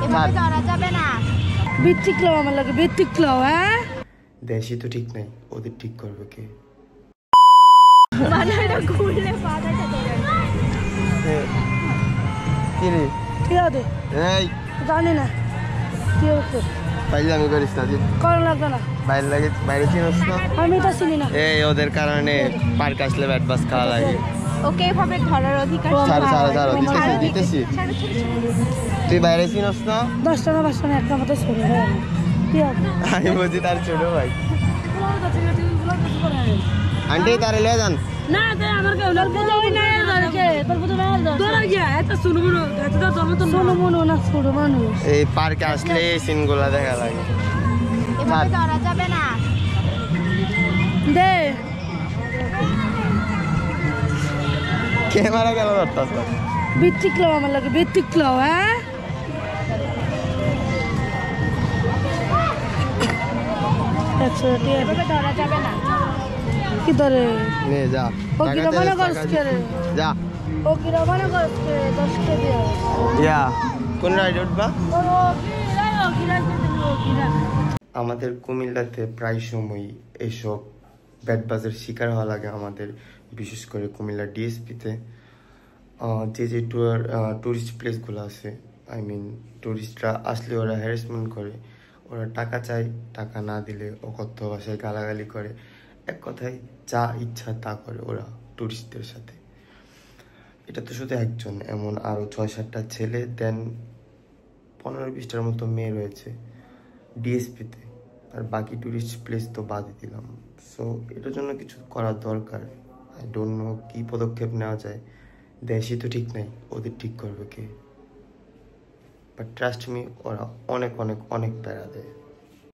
এভাবে ধরা যাবে না। ব্যতিক্রম আমার লাগে, ব্যতিক্রম। হ্যাঁ, দেশি তো ঠিক নাই, ওদের ঠিক করবে কে? মানে এটা ঘুরলে পাটাটা ধরে। কি রে? ঠিক আছে, এই জানি না কি হচ্ছে। বাইরে আমি করিস না, করা লাগবে না, বাইরে চিনিস না? আমি তো চিনি না। এই ওদের কারণে পার্ক আসলে ব্যাট বাস খাওয়া লাগে। ওকে এভাবে ধরার অধিকার ছাড়ো, দিতেছি। তুই বাইরে চিনিস না? 10 টাকা 5 টাকা একটা মতো ছোট হয়ে গেল। কি হবে? আমি বুঝি তার ছোট ভাই। আন্টি তারে লিয়ে যান। না তাই আমার কেউ লাগবে ওই না ধরকে তোর বুঝে না ধরে গিয়া এত শুনু মনু এত তো তুমি তো শুনু মনু না ছোট মানুষ। এই পার্কে আসলে এই সিনগুলা দেখা লাগে। এভাবে ধরা যাবে না। দে ক্যামেরা কেন ধরতাছ? ব্যতিক্রম আমার লাগে, ব্যতিক্রম। হ্যাঁ, এভাবে ধরা যাবে না। কি ধরে নে যা, ও কি রবানা করছে রে? যা। ও কি রবানা করছে 10 কে দিও। ইয়া কোন রাইড উঠবা? ও কি রে, ও কি রাখতে দিল, ও কি রাখ। আমাদের কুমিল্লাতে প্রায় সময়ই এইসব ব্যাটবাজের শিকার হওয়া লাগে আমাদের, বিশেষ করে কুমিল্লা ডিএসপিতে। যে টুরিস্ট প্লেসগুলো আছে, আই মিন টুরিস্টরা আসলে ওরা হ্যারাসমেন্ট করে, ওরা টাকা চায়, টাকা না দিলে অকথ্য ভাষায় গালাগালি করে, এক কথায় যা ইচ্ছা তা করে ওরা টুরিস্টদের সাথে। এটা তো শুধু একজন, এমন আরও 6-7টা ছেলে, দেন 15-20টার মতো মেয়ে রয়েছে ডিএসপিতে, আর বাকি টুরিস্ট প্লেস তো বাদই দিলাম। সো এটার জন্য কিছু করার দরকার। আই ডোন্ট নো কী পদক্ষেপ নেওয়া যায়। দেশই তো ঠিক নাই, ওদের ঠিক করবে কে? বাট ট্রাস্ট মি, ওরা অনেক অনেক অনেক প্যারা দেয়।